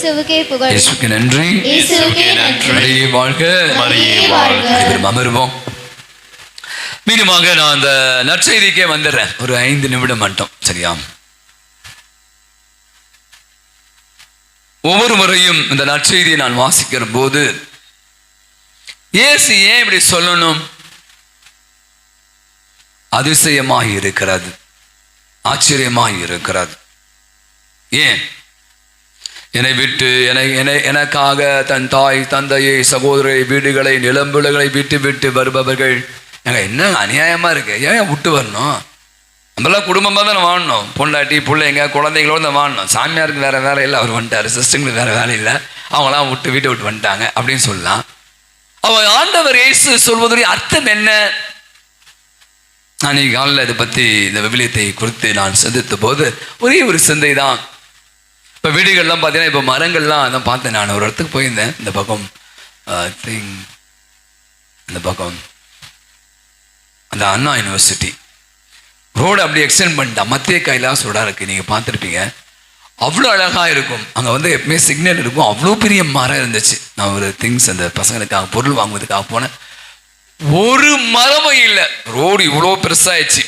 இயேசுவுக்கே புகழ். இயேசுவுக்கு நன்றி. இயேசுவுக்கே நன்றி. மரியே வாழ்க. மரியே வாழ்க. அனைவரும் அமருவோம். மீண்டுமாக நான் அந்த நற்செய்திக்கே வந்துடுறேன். ஒரு 5 நிமிடம் மட்டும், சரியா? ஒவ்வொரு முறையும் இந்த நற்செய்தியை நான் வாசிக்கிற போது இயேசு ஏன் இப்படி சொல்லணும்? அதிசயமாக இருக்கிறது, ஆச்சரியமாக இருக்கிறது. ஏன்? என்னை விட்டு எனக்காக தன் தாய் தந்தையை சகோதரை வீடுகளை நிலம்புகளை விட்டு விட்டு வருபவர்கள் என்ன அநியாயமா இருக்கு. ஏன் விட்டு வரணும்? நம்மளாம் குடும்பமாக தானே வாழணும். பொண்டாட்டி பிள்ளைங்க குழந்தைகளோடு தான் வாழணும். சாமியாருக்கு வேற வேலை இல்லை, அவர் வந்துட்டார். சிஸ்டங்களுக்கு வேற வேலை இல்லை, அவங்களாம் வீட்டை விட்டு வந்துட்டாங்க அப்படின்னு சொல்லலாம். அவன் ஆண்டவர் இயேசு சொல்வதுடைய அர்த்தம் என்ன? நான் இன்னைக்கு காலையில் இதை பற்றி இந்த விவிலியத்தை குறித்து நான் சிந்தித்த போது ஒரே ஒரு சிந்தை தான். இப்போ வீடுகள்லாம் பார்த்தீங்கன்னா, இப்போ மரங்கள்லாம் அதான் பார்த்தேன். நான் ஒரு இடத்துக்கு போயிருந்தேன், இந்த பக்கம் இந்த பக்கம் அந்த அண்ணா யூனிவர்சிட்டி ரோடு அப்படி எக்ஸ்டெண்ட் பண்ணிட்டா. மத்திய கைலாசோட இருக்குது, நீங்கள் பார்த்துருப்பீங்க. அவ்வளோ அழகாக இருக்கும். அங்கே வந்து எப்பவுமே சிக்னல் இருக்கும். அவ்வளோ பெரிய மரம் இருந்துச்சு. நான் ஒரு திங்ஸ் அந்த பசங்களுக்காக பொருள் வாங்குவதுக்காக போனேன். ஒரு மரமும் இல்லை. ரோடு இவ்வளோ பெருசாகிடுச்சு.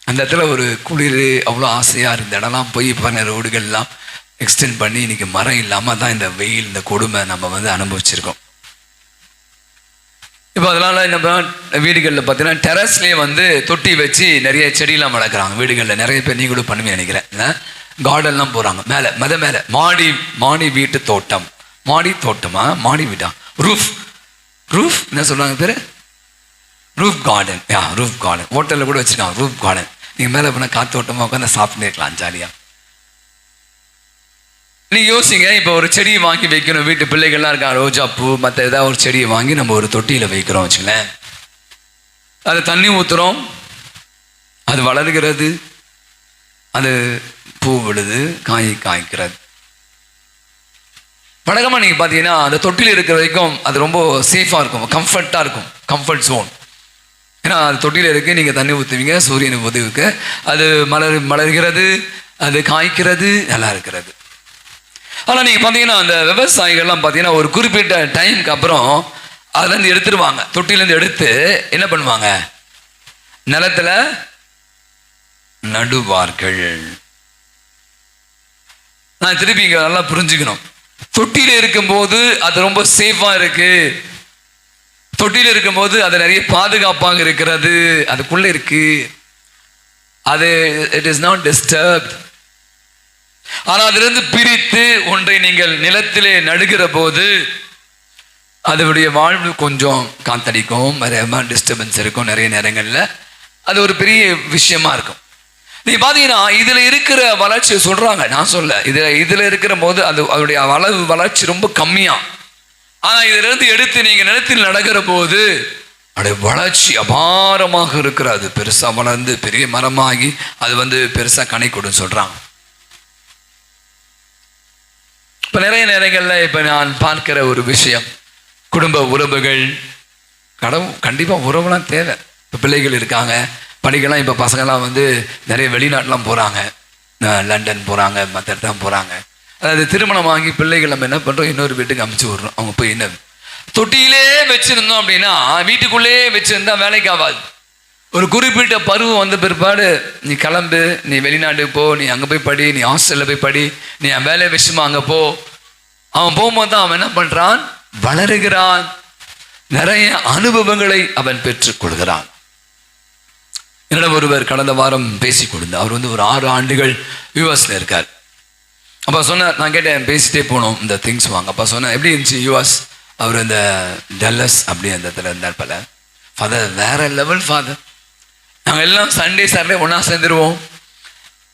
அந்த இடத்துல ஒரு குளிர் அவ்வளோ ஆசையாக இருந்த இடம்லாம் போய் பண்ண ரோடுகள்லாம் எக்ஸ்டெண்ட் பண்ணி இன்னைக்கு மரம் இல்லாமல் தான் இந்த வெயில் இந்த கொடுமை நம்ம வந்து அனுபவிச்சிருக்கோம். இப்போ அதனால என்ன வீடுகளில் பார்த்தீங்கன்னா டெரஸ்லேயே வந்து தொட்டி வச்சு நிறைய செடியெல்லாம் வளர்க்குறாங்க. வீடுகளில் நிறைய பேர் நீங்களும் பண்ணுவேன் நினைக்கிறேன். கார்டன்லாம் போகிறாங்க. மேலே மேலே மாடி வீட்டு தோட்டம். மாடி தோட்டமா மாடி வீட்டா? ரூஃப் என்ன சொல்கிறாங்க பேர்? Roof garden. Roof garden. ஹோட்டலில் கூட வச்சுருக்காங்க ரூஃப் கார்டன். நீங்கள் மேலே போனால் காத்தோட்டமாக உட்காந்து சாப்பிட்டு இருக்கலாம் ஜாலியாக. நீங்கள் யோசிங்க, இப்போ ஒரு செடியை வாங்கி வைக்கணும். வீட்டு பிள்ளைகள்லாம் இருக்கா, ரோஜா பூ மற்ற ஏதாவது ஒரு செடியை வாங்கி நம்ம ஒரு தொட்டியில் வைக்கிறோம் வச்சுங்களேன். அது தண்ணி ஊற்றுறோம், அது வளர்கிறது, அது பூ விடுது, காய்க்கிறது. வழக்கமாக நீங்கள் பார்த்தீங்கன்னா அந்த தொட்டியில் இருக்கிற வரைக்கும் அது ரொம்ப சேஃபாக இருக்கும், கம்ஃபர்ட்டாக இருக்கும், கம்ஃபர்ட் ஜோன். ஏன்னா அது தொட்டியில் இருக்குது, நீங்கள் தண்ணி ஊற்றுவீங்க, சூரியன் உதவிக்கு அது மலர்கிறது, அது காய்க்கிறது, நல்லா இருக்கிறது. ஆனால் நீங்கள் பார்த்தீங்கன்னா அந்த விவசாயிகள்லாம் பார்த்தீங்கன்னா ஒரு குறிப்பிட்ட டைமுக்கு அப்புறம் அதுலேருந்து எடுத்துருவாங்க. தொட்டிலேருந்து எடுத்து என்ன பண்ணுவாங்க? நிலத்தில் நடுவார்கள். நான் திருப்பி இங்கே நல்லா புரிஞ்சுக்கணும். தொட்டியில் இருக்கும்போது அது ரொம்ப சேஃபாக இருக்கு. தொட்டியில் இருக்கும்போது அது நிறைய பாதுகாப்பாக இருக்கிறது, அதுக்குள்ளே இருக்கு, அது இட் இஸ் நாட் டிஸ்டர்ப்ட். ஆனால் அதிலிருந்து பிரித்து ஒன்றை நீங்கள் நிலத்திலே நடுகிற போது அதனுடைய வாழ்வு கொஞ்சம் காத்தடிக்கும், நிறைய டிஸ்டர்பன்ஸ் இருக்கும். நிறைய நேரங்களில் அது ஒரு பெரிய விஷயமா இருக்கும். நீங்கள் பார்த்தீங்கன்னா இதில் இருக்கிற வளர்ச்சி சொல்கிறாங்க, நான் சொல்ல இதில் இருக்கிற போது அதனுடைய வளர்ச்சி ரொம்ப கம்மியாக. ஆனால் இதிலிருந்து எடுத்து நீங்கள் நிலத்தில் நடக்கிற போது அதோடைய வளர்ச்சி அபாரமாக இருக்கிறது. பெருசாக வளர்ந்து பெரிய மரமாகி அது வந்து பெருசாக கனி கொடுன்னு சொல்கிறாங்க. இப்போ நிறைய நேரங்களில் இப்போ நான் பார்க்கிற ஒரு விஷயம், குடும்ப உறவுகள். கண்டிப்பாக உறவுலாம் தேவை. இப்போ பிள்ளைகள் இருக்காங்க, படிக்கலாம். இப்போ பசங்கள்லாம் வந்து நிறைய வெளிநாட்டெலாம் போகிறாங்க, லண்டன் போகிறாங்க, மற்ற இடத்தான் போகிறாங்க. அதாவது திருமணம் ஆகி பிள்ளைகள் நம்ம என்ன பண்ணுறோம், இன்னொரு வீட்டுக்கு அமுச்சு விட்றோம். அவங்க போய் என்ன தொட்டியிலே வச்சுருந்தோம் அப்படின்னா, வீட்டுக்குள்ளே வச்சுருந்தா வேலைக்கு ஆகாது. ஒரு குறிப்பிட்ட பருவம் வந்த பிற்பாடு நீ கிளம்பு, நீ வெளிநாட்டுக்கு போ, நீ அங்கே போய் படி, நீ ஹாஸ்டலில் போய் படி, நீ என் வேலை விஷயமா அங்கே போ. அவன் போகும்போது தான் அவன் என்ன பண்ணுறான், வளருகிறான், நிறைய அனுபவங்களை அவன் பெற்றுக்கொள்கிறான். என்னிடம் ஒருவர் கடந்த வாரம் பேசி கொடுத்தார். அவர் வந்து ஒரு 6 ஆண்டுகள் யூஎஸில் இருக்கார். அப்போ சொன்னார், நான் கேட்டேன், பேசிட்டே போனோம் இந்த திங்ஸ் வாங்க. அப்போ சொன்னேன், எப்படி இருந்துச்சு யூஎஸ்? அவர் இந்த டல்லஸ் அப்படி அந்த இடத்துல இருந்தார். பல ஃபாதர் வேற லெவல் ஃபாதர். நாங்கள் எல்லாம் சண்டே சாட்டர்டே ஒன்றா சேர்ந்துருவோம்.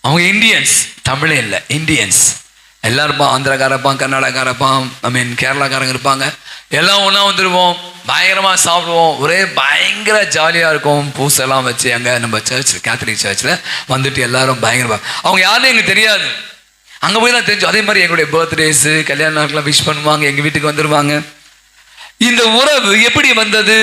அவங்க இந்தியன்ஸ், தமிழே இல்லை, இந்தியன்ஸ் எல்லாம் இருப்பான். ஆந்திராக்காரப்பான், கர்நாடகாரப்பான், கேரளாக்காரங்க இருப்பாங்க. எல்லாம் ஒன்றா வந்துடுவோம், பயங்கரமாக சாப்பிடுவோம், ஒரே பயங்கர ஜாலியாக இருக்கும். பூசெல்லாம் வச்சு அங்கே நம்ம சர்ச்சில், கேத்தலிக் சர்ச்சில் வந்துட்டு எல்லாரும் பயங்கரமாக. அவங்க யாருன்னு எங்களுக்கு தெரியாது, அங்கே போய் தான் தெரிஞ்சோம். அதே மாதிரி எங்களுடைய பர்த்டேஸு கல்யாண நாட்கள்லாம் விஷ் பண்ணுவாங்க, எங்கள் வீட்டுக்கு வந்துடுவாங்க. இந்த உறவு எப்படி வந்தது?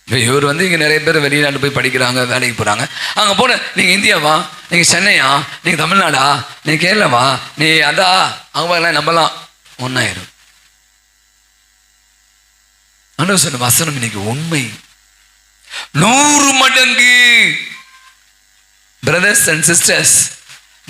இப்போ இவர் வந்து இங்கே நிறைய பேர் வெளிநாட்டு போய் படிக்கிறாங்க, வேலைக்கு போகிறாங்க. அங்கே போன நீங்கள் இந்தியாவா, நீங்கள் சென்னையா, நீங்கள் தமிழ்நாடா, நீங்கள் கேரளாவா, நீ அதா அவங்க நம்பலாம் ஒன்றாயிரும். ஆண்டவர் சொன்ன வசனம் இன்னைக்கு உண்மை. 100 மடங்கு. பிரதர்ஸ் அண்ட் சிஸ்டர்ஸ்,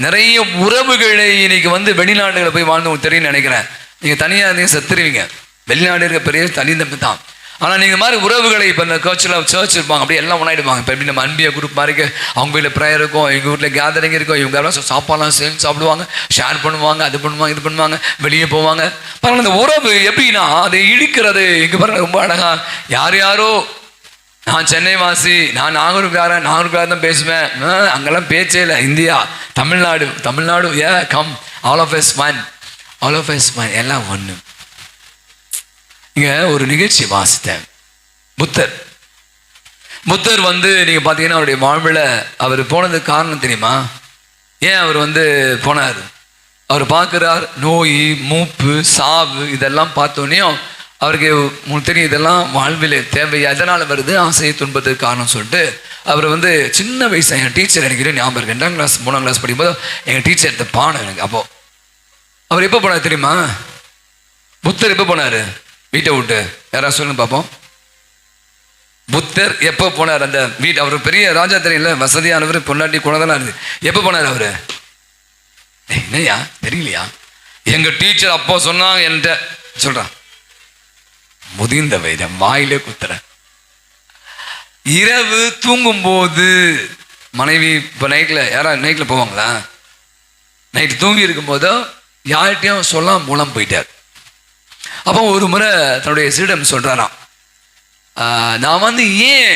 நிறைய உறவுகளை இன்னைக்கு வந்து வெளிநாடுகளை போய் வாழ்ந்து தெரியும் நினைக்கிறேன். நீங்கள் தனியாக இருந்தீங்க செத்துருவீங்க. வெளிநாடு இருக்க பெரிய தனி தம்பி தான். ஆனால் நீங்கள் மாதிரி உறவுகளை இப்போ இந்த சர்ச் இருப்பாங்க, அப்படியே எல்லாம் ஒன்றாயிடுவாங்க. இப்போ எப்படி நம்ம அன்பியா குரூப் மாதிரி அவங்க வீட்டில் ப்ரேயர் இருக்கும், எங்கள் வீட்டில் கேதரிங் இருக்கும், இவங்க எல்லாம் சாப்பாடுலாம் சேர்ந்து சாப்பிடுவாங்க, ஷேர் பண்ணுவாங்க, அது பண்ணுவாங்க, இது பண்ணுவாங்க, வெளியே போவாங்க. பரவாயில்ல, இந்த உறவு எப்படின்னா அதை இடிக்கிறது. இங்கே பாருங்க ரொம்ப அழகா, யார் யாரோ நான் சென்னை வாசி, நான் நாகூர்காரன் தான் பேசுவேன், அங்கெல்லாம் பேச்சே இல்லை. India, Tamil Nadu come all of us one, எல்லாம் ஒன்று. இங்கே ஒரு நிகழ்ச்சி வாசித்தேன். புத்தர் வந்து நீங்கள் பார்த்தீங்கன்னா அவருடைய வாழ்வில் அவர் போனதுக்கு காரணம் தெரியுமா? ஏன் அவர் வந்து போனார்? அவர் பார்க்குறார் நோய், மூப்பு, சாவு இதெல்லாம் பார்த்தோன்னே அவருக்கு உங்களுக்கு தெரியும் இதெல்லாம் வாழ்வில் தேவை, எதனால் வருது, ஆசையை துன்பத்துக்கு காரணம் சொல்லிட்டு அவர் வந்து சின்ன வயசு என் டீச்சர் எனக்கு ஞாபகம் இருக்கு. 2ஆம் கிளாஸ் 3ஆம் கிளாஸ் படிக்கும்போது எங்கள் டீச்சர் எடுத்த பாடம் எனக்கு. அப்போது அவர் எப்போ போனார் தெரியுமா? புத்தர் எப்போ போனார் வீட்டை விட்டு? யாராவது சொல்லுங்க பார்ப்போம். புத்தர் எப்போ போனார் அந்த வீட்டு? அவர் பெரிய ராஜா தெரியல, வசதியானவர், பொன்னாட்டி குணதெல்லாம் இருக்குது. எப்போ போனார் அவர்? என்னையா தெரியலையா? எங்க டீச்சர் அப்போ சொன்னாங்க என்கிட்ட, சொல்றான் முதிர்ந்த வயது வாயிலே குத்துற. இரவு தூங்கும் போது மனைவி இப்போ நைட்டில் போவாங்களா? நைட்டு தூங்கி இருக்கும் போதோ யார்கிட்டையும் சொல்லாம மூலம் போயிட்டார். அப்போ ஒரு முறை தன்னுடைய சீடம் சொல்றாராம், நான் வந்து ஏன்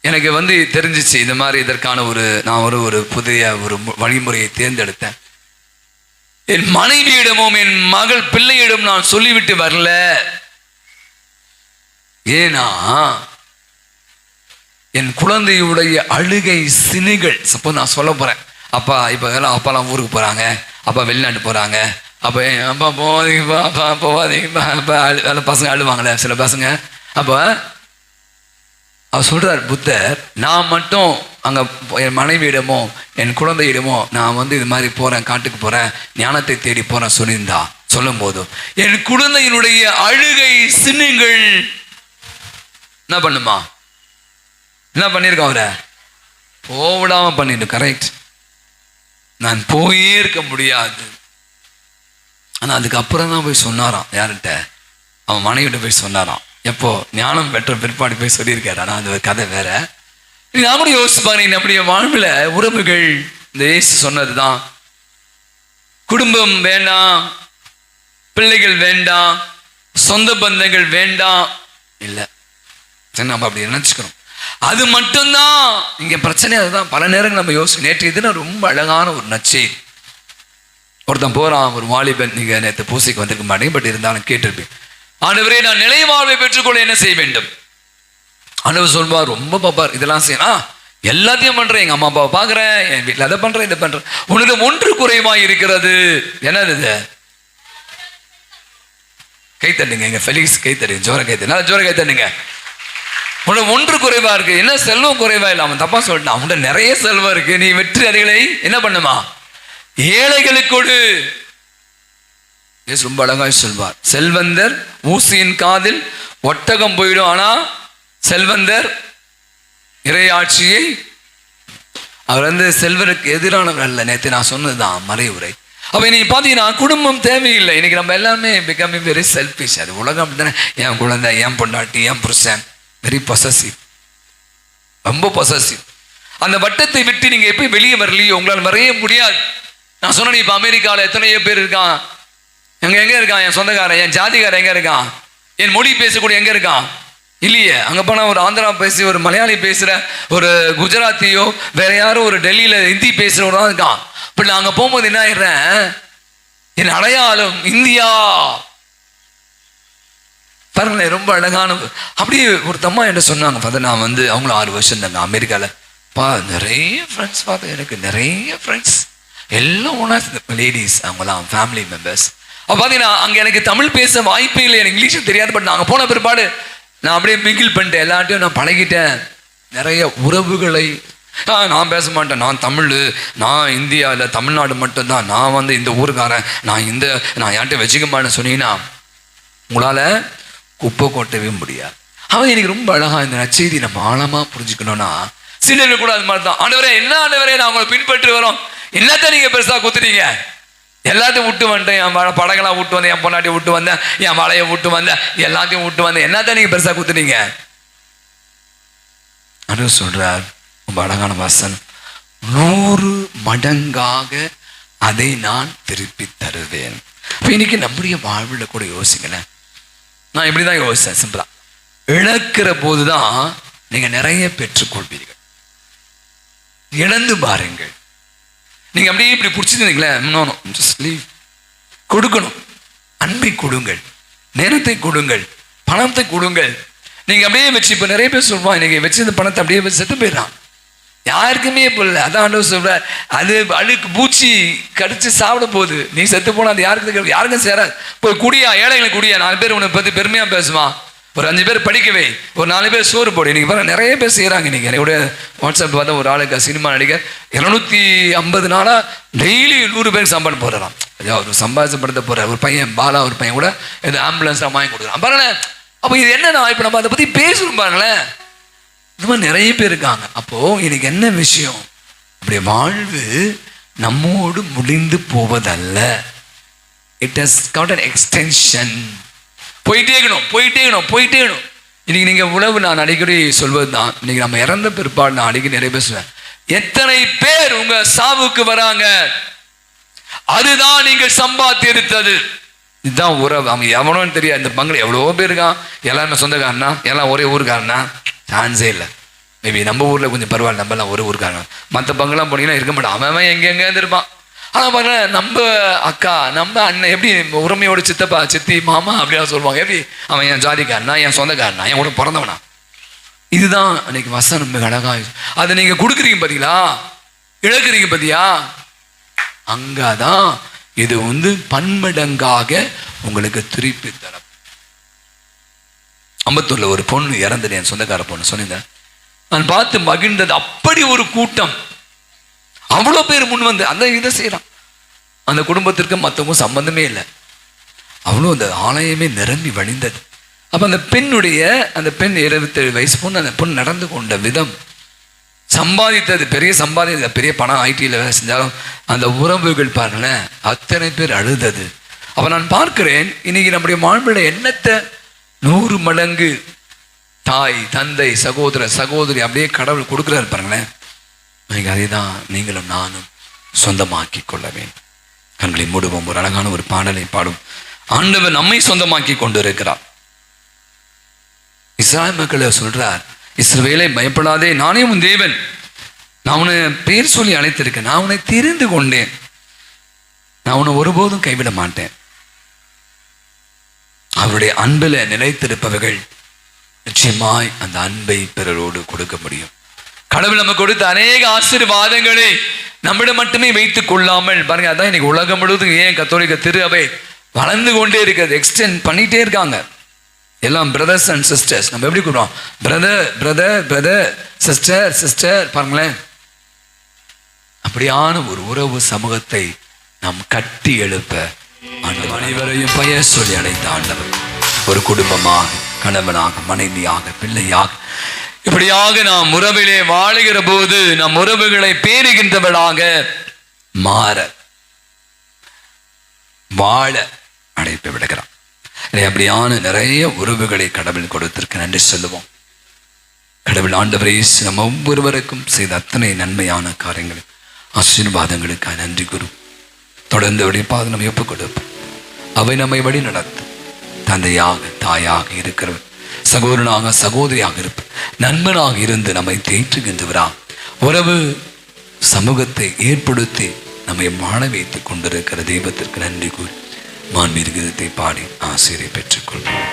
எனக்கு வந்து தெரிஞ்சிச்சு இந்த மாதிரி இதற்கான நான் ஒரு புதிய ஒரு வழிமுறையை தேர்ந்தெடுத்தேன். என் மனைவியிடமும் என் மகள் பிள்ளையிடம் நான் சொல்லிவிட்டு வரல. ஏன்னா என் குழந்தையுடைய அழுகை சினுகள் சப்போ நான் சொல்ல போறேன். அப்பா இப்போ எல்லாம் அப்பாலாம் ஊருக்கு போறாங்க, அப்பா வெளிநாட்டு போறாங்க, அப்போ அப்பா போவாதீங்கப்பா, அப்பா போவாதீங்கப்பா, அப்பா பசங்க அழுவாங்களே சில பசங்க. அப்போ அவர் சொல்றார் புத்தர், நான் மட்டும் அங்கே என் மனைவியிடமோ என் குழந்தையிடமோ நான் வந்து இது மாதிரி போகிறேன், காட்டுக்கு போகிறேன், ஞானத்தை தேடி போகிறேன் சொல்லியிருந்தா சொல்லும் போதும் என் குழந்தையினுடைய அழுகை சின்னங்கள் என்ன பண்ணுமா? என்ன பண்ணியிருக்கோம்? அவரை போவிடாமல் பண்ணிட்டு. கரெக்ட், நான் போயே இருக்க முடியாது. ஆனால் அதுக்கப்புறம் தான் போய் சொன்னாராம். யார்கிட்ட? அவன் மனைவிட்ட போய் சொன்னாராம். எப்போ? ஞானம் பெற்ற பிற்பாடு போய் சொல்லியிருக்காரு. ஆனால் அது ஒரு கதை வேற. நான் கூட யோசிச்சு பாருங்க, நம்முடைய வாழ்வில் உறவுகள் இந்த இயேசு சொன்னது தான். குடும்பம் வேண்டாம், பிள்ளைகள் வேண்டாம், சொந்த பந்தங்கள் வேண்டாம் இல்லை, நம்ம அப்படி நினைச்சுக்கிறோம். அது மட்டும்தான் இங்கே பிரச்சனை. அதுதான் பல நேரங்கள் நம்ம யோசிச்சு. நேற்று இதுனா ரொம்ப அழகான ஒரு நற்செய்தி. ஒருத்தன் போறான், ஒரு வாலிபன். நீங்க நேற்று பூசைக்கு வந்திருக்க மாட்டேங்க, பட் இருந்தாலும் கேட்டிருப்பேன். ஆண்டவரே, நான் நிலை வாழ்வை பெற்றுக்கொள்ள என்ன செய்ய வேண்டும்? ஆண்டவர் சொல்வார், ரொம்ப பாப்பார், இதெல்லாம் செய்யணும், எல்லாத்தையும் பண்றேன், எங்க அம்மா அப்பாவை பாக்குறேன், என் வீட்டில் அதை பண்றேன், இதை பண்றேன், உன்னிடம் ஒன்று குறைவாய் இருக்கிறது. என்னது இது? கை தட்டுங்க, எங்க ஃபெலிக்ஸ் கை தட்டுங்க, ஜோர கை தட்டு, ஜோர கை தட்டுங்க. உன்னோட ஒன்று குறைவா இருக்கு. என்ன செல்வம் குறைவா இல்லை, அவன் தப்பா சொல்லிட்டான். அவன்கிட்ட நிறைய செல்வம் இருக்கு. நீ வெற்றி அறிகளை என்ன பண்ணுமா? ஏழைகளுக்கு கொடு. ரொம்ப அழகாய் சொல்வார், செல்வந்தர் ஊசியின் காதில் ஒட்டகம் போயிடும், ஆனா செல்வந்தர் இறையாட்சியை. அவர் வந்து செல்வருக்கு எதிரானவர் அல்ல. நேற்று நான் சொன்னதுதான் மறைவுரை. அப்ப நீ பாத்தீங்கன்னா குடும்பம் தேவையில்லை. இன்னைக்கு நம்ம எல்லாமே பிகமிங் வெரி செல்ஃபிஷ். அது உலகம் அப்படித்தானே. என் குழந்தை, என் பொண்டாட்டி, என் புருஷன், வெரி பொசசிவ், ரொம்ப பொசசிவ். அந்த வட்டத்தை விட்டு நீங்க எப்ப வெளியே வரலையோ உங்களால் வரைய முடியாது. நான் சொன்னேன், இப்ப அமெரிக்காவில் எத்தனையோ பேர் இருக்கான். எங்க இருக்கான் என் சொந்தக்காரன், என் ஜாதிக்காரன் எங்க இருக்கான்? என் மொழி பேசக்கூடிய எங்க இருக்கான்? இல்லையே. அங்க போனா ஒரு ஆந்திரா பேசி, ஒரு மலையாளி பேசுற, ஒரு குஜராத்தியோ வேற யாரும் ஒரு டெல்லியில ஹிந்தி பேசுறவங்க இருக்கான். பட் நான் அங்க போகும்போது என்ன ஆயிடுறேன், என் அடையாளம் இந்தியா. பாருங்களேன், ரொம்ப அழகான. அப்படியே ஒரு தம்மா என்ன சொன்னாங்க, பார்த்தா நான் வந்து அவங்களும் 6 வருஷம் இருந்தாங்க அமெரிக்காவில். நிறைய ஃப்ரெண்ட்ஸ் பார்த்தேன், எனக்கு நிறைய ஃப்ரெண்ட்ஸ் எல்லாம் ஒன்றா லேடிஸ், அவங்களாம் ஃபேமிலி மெம்பர்ஸ். அப்போ பார்த்தீங்கன்னா அங்கே எனக்கு தமிழ் பேச வாய்ப்பே இல்லை, எனக்கு இங்கிலீஷும் தெரியாது. பட் நாங்கள் போன பிற்பாடு நான் அப்படியே மிங்கிள் பண்ணிட்டேன், எல்லார்ட்டையும் நான் பழகிட்டேன். நிறைய உறவுகளை நான் பேச மாட்டேன், நான் தமிழ், நான் இந்தியாவில் தமிழ்நாடு மட்டும்தான், நான் வந்து இந்த ஊருக்காரன், நான் யார்கிட்ட வச்சுக்க மாட்டேன்னு சொன்னீங்கன்னா உங்களால் குப்பை கொட்டவே முடியாது. அவன் எனக்கு ரொம்ப அழகா இந்த நற்செய்தி நம்ம ஆழமாக புரிஞ்சுக்கணும்னா, சிலர் கூட அது மாதிரி தான், ஆண்டவரே என்ன ஆண்டவரே நான் உங்களை பின்பற்றி வரோம், என்னத்தான் நீங்கள் பெருசாக குத்துறீங்க, எல்லாத்தையும் விட்டு வந்துட்டேன், என் படங்களாம் விட்டு வந்தேன், என் பொண்டாட்டியை விட்டு வந்தேன், என் வலையை விட்டு வந்தேன், எல்லாத்தையும் விட்டு வந்தேன், என்னத்தான் நீங்கள் பெருசாக குத்துறீங்க. அது சொல்றார் ரொம்ப அழகான வசனம், 100 மடங்காக அதை நான் திருப்பி தருவேன். இப்போ இன்னைக்கு நம்முடைய வாழ்வில் கூட யோசிக்கல, நான் இப்படிதான் யோசிச்சேன் சிம்பிளா, இழக்கிற போதுதான் நீங்க நிறைய பெற்றுக்கொள்வீர்கள். இழந்து பாருங்கள். நீங்க அப்படியே இப்படி பிடிச்சிருந்தீங்களே, கொடுக்கணும், அன்பை கொடுங்கள், நேரத்தை கொடுங்கள், பணத்தை கொடுங்கள். நீங்க அப்படியே வச்சு, இப்ப நிறைய பேர் சொல்லுவாங்க, இன்னைக்கு வச்சு இந்த பணத்தை அப்படியே வச்சு செத்து போயிடறான், யாருக்குமே போடல. அதான் ஆண்டவர் சொல்ற, அது அழுக்கு பூச்சி கடிச்சு சாப்பிட போகுது, நீ செத்து போனா அது யாருக்கும் சேராது. போய் குடியா, ஏழைகளை குடியா, 4 பேர் உன்னை பத்தி பெருமையா பேசுவான், ஒரு 5 பேர் படிக்கவே, ஒரு 4 பேர் சோறு போடு. இன்னைக்கு பாருங்க நிறைய பேர் செய்யறாங்க. இன்னைக்கு என்னுடைய வாட்ஸ்அப் பார்த்தா ஒரு ஆளுக்கு சினிமா நடிகர் 250 நாளா டெய்லி 100 பேருக்கு சம்பளம் போடுறான். ஒரு சம்பாதிச்சப்படுத்த போற ஒரு பையன் பாலா, ஒரு பையன் கூட இது ஆம்புலன்ஸ் வாங்கி கொடுக்குறான் பாருங்களேன். அப்போ இது என்னன்னா, இப்போ நம்ம அதை பத்தி பேசணும் பாருங்களேன், இந்த மாதிரி நிறைய பேர் இருக்காங்க. அப்போ எனக்கு என்ன விஷயம், அப்படி வாழ்வு நம்மோடு முடிந்து போவதல்ல, it has got an extension. போயிட்டே இருக்கணும். இன்னைக்கு நீங்க உழவு, நான் அடிக்கடி சொல்வது தான், இன்னைக்கு நம்ம இறந்த பிற்பாடு நான் அடிக்கடி நிறைய பேசுவேன், எத்தனை பேர் உங்க சாவுக்கு வராங்க, அதுதான் நீங்கள் சம்பாதித்தது. இதுதான் உறவு. அவன் எவனோன்னு தெரியாது. இந்த பங்களா எவ்வளோ பேர் இருக்கான், எல்லாருமே சொந்தக்காரனா, எல்லாம் ஒரே ஊருக்காரனா, சான்ஸே இல்லை. மேபி நம்ம ஊரில் கொஞ்சம் பரவாயில்ல, நம்மலாம் ஒரு ஊருக்காரன். மற்ற பங்கெல்லாம் போனீங்கன்னா இருக்க மாட்டான், அவன் எங்கெங்கேருந்து இருப்பான். ஆனால் பாருங்க, நம்ம அக்கா, நம்ம அண்ணன் எப்படி உரிமையோட சித்தப்பா, சித்தி, மாமா அப்படியா சொல்லுவாங்க. எப்படி அவன் என் ஜாதிக்காரனா, என் சொந்தக்காரனா, என் கூட பிறந்தவனா. இதுதான் அன்னைக்கு வசனம் மிக அழகாக. அதை நீங்கள் கொடுக்குறீங்க பார்த்தீங்களா, இழக்கிறீங்க பார்த்தியா, அங்கதான் இது வந்து பன்மடங்காக உங்களுக்கு திருப்பி தர. அம்பத்தூர்ல ஒரு பொண்ணு இறந்தது, என் சொந்தக்கார பொண்ணு சொன்னேன், நான் பார்த்து மகிழ்ந்தது. அப்படி ஒரு கூட்டம், அவ்வளோ பேர் முன் வந்து அந்த இதை செய்யறான். அந்த குடும்பத்திற்கு மற்றவங்க சம்பந்தமே இல்லை, அவ்வளோ அந்த ஆலயமே நிரம்பி வழிந்தது. அப்போ அந்த பெண் 27 வயசு பொண்ணு, அந்த பொண்ணு நடந்து கொண்ட விதம், சம்பாதித்தது பெரிய சம்பாதித்தது, பெரிய பணம், ஐடியில் வேலை செஞ்சாலும் அந்த உறவுகள் பாருங்களேன், அத்தனை பேர் அழுதது. அப்போ நான் பார்க்கிறேன், இன்னைக்கு நம்முடைய வாழ்வில் எண்ணத்தை 100 மடங்கு தாய், தந்தை, சகோதர, சகோதரி அப்படியே கடவுள் கொடுக்குறாரு பாருங்களேன். அதை தான் நீங்களும் நானும் சொந்தமாக்கி கொள்ள வேண்டும். கண்களை மூடுவோம், ஒரு அழகான ஒரு பாடலை பாடும். ஆண்டவர் நம்மை சொந்தமாக்கி கொண்டு இருக்கிறார். இஸ்ராயேல் மக்களை சொல்றார், இஸ்ரவேலை பயப்படாதே, நானே உன் தேவன், நான் உன்னை பேர் சொல்லி அழைத்திருக்கேன், நான் உன்னை தெரிந்து கொண்டேன், நான் உன்னை ஒருபோதும் கைவிட மாட்டேன். அவருடைய அன்பில் நிலைத்திருப்பவர்கள் நிச்சயமாய் அந்த அன்பை பிறரோடு கொடுக்க முடியும். கடவுள் நம்ம கொடுத்த அநேக ஆசீர்வாதங்களை நம்மிடம் மட்டுமே வைத்துக் கொள்ளாமல் பாருங்க, அதான் இன்னைக்கு உலகம் முழுவதும் ஏன் கத்தோலிக்க திரு அவை வளர்ந்து கொண்டே இருக்கிறது, எக்ஸ்டெண்ட் பண்ணிட்டே இருக்காங்க. எல்லாம் பிரதர்ஸ் அண்ட் சிஸ்டர்ஸ். நம்ம எப்படி கூடுறோம், பிரதர் சிஸ்டர் பாருங்களேன். அப்படியான ஒரு உறவு சமூகத்தை நாம் கட்டி எழுப்ப ஆண்டவர் அனைவரையும் பெயர் சொல்லி அழைத்த ஆண்டவர், ஒரு குடும்பமாக, கணவனாக, மனைவியாக, பிள்ளையாக, இப்படியாக நாம் உறவிலே வாழுகிற போது நம் உறவுகளை பேணுகின்றவளாக வாழ அழைப்பு விடுகிறான். அப்படியான நிறைய உறவுகளை கடவுள் கொடுத்திருக்க நன்றி சொல்லுவோம். கடவுள் ஆண்டவரை நம் ஒவ்வொருவருக்கும் செய்த அத்தனை நன்மையான காரியங்கள், ஆசீர்வாதங்களுக்காக நன்றி கூறு. தொடர்ந்து அவருடைய பாதை நம்ம ஒப்புக் கொடுப்போம். அவை நம்மை வழி நடத்தும். தந்தையாக, தாயாக இருக்கிறவர், சகோதரனாக, சகோதரியாக இருப்ப, நண்பனாக இருந்து நம்மை தேற்றுகின்றவரா உறவு சமூகத்தை ஏற்படுத்தி நம்மை வாழ வைத்துக் கொண்டிருக்கிற தெய்வத்திற்கு நன்றி கூறி மாண்பீர் கீதத்தை பாடி ஆசிரியை பெற்றுக்கொள்வோம்.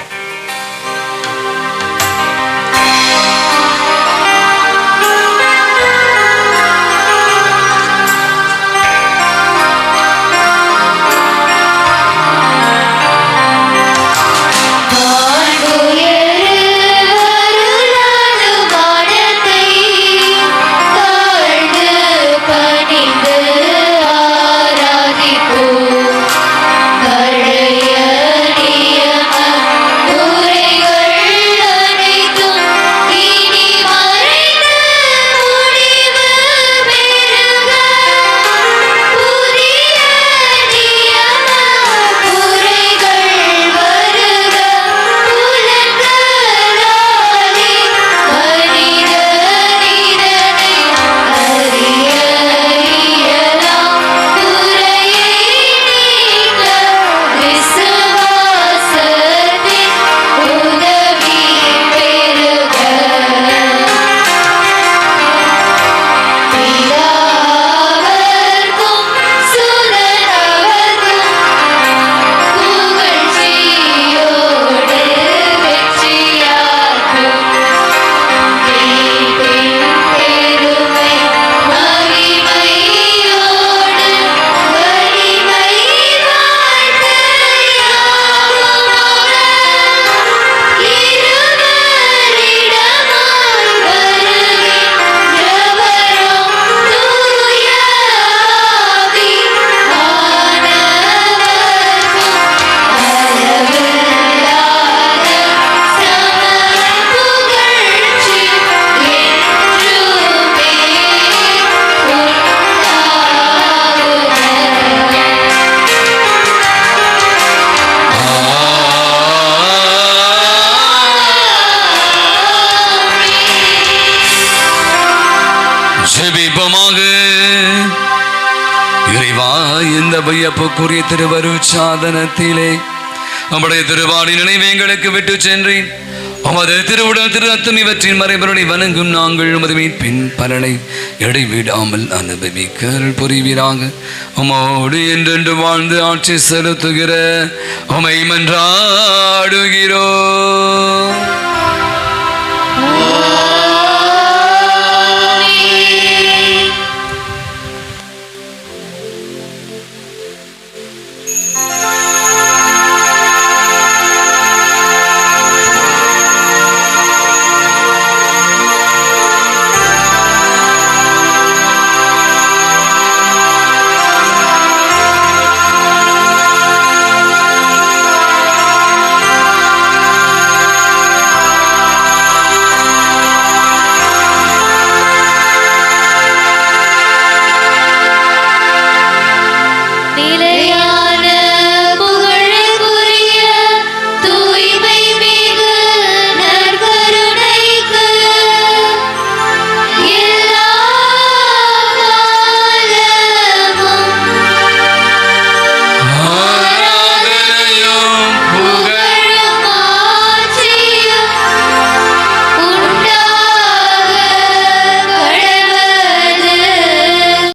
வியப்புக்குரிய திருவரு சாதனத்திலே நம்முடைய திருவாடி நினைவு எங்களுக்கு விட்டு சென்றேன். உமது திருவுடல் திரு ரத்தம் இவற்றின் மறைபொருளை வணங்கும் நாங்கள் உமது மீட்பின் பலனை இடைவிடாமல் அனுபவிக்க அருள் புரிவீராக. உமோடு என்றென்று வாழ்ந்து ஆட்சி செலுத்துகிற உமை மன்றாடுகிறோம்.